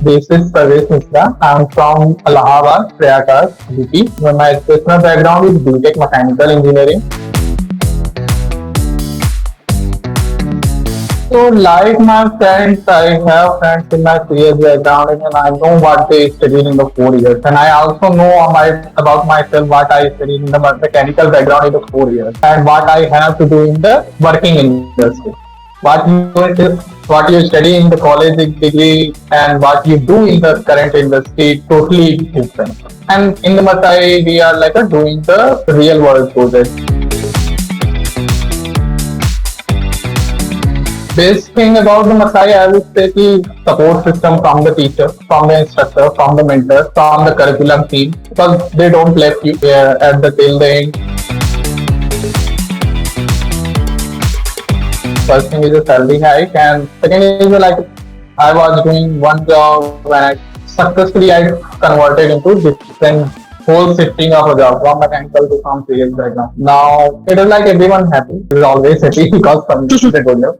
This is Sarvesh. I'm from Allahabad, Prayagraj, UP. My educational background is BTech Mechanical Engineering. So, like my friends, I have friends in my previous background, and I know what they studied in the 4 years. And I also know about myself what I studied in the mechanical background in the 4 years, and what I have to do in the working industry. What you study in the college degree and what you do in the current industry totally different. And in the Masai, we are like doing the real world project. Best thing about the Masai, I would say, the support system from the teacher, from the instructor, from the mentor, from the curriculum team, because they don't left you at the till the end. First thing is a salary hike, and second is like I was doing one job when I successfully I converted into different whole shifting of a job from mechanical to some sales background. Now it is like everyone happy. It is always happy because some is a good job.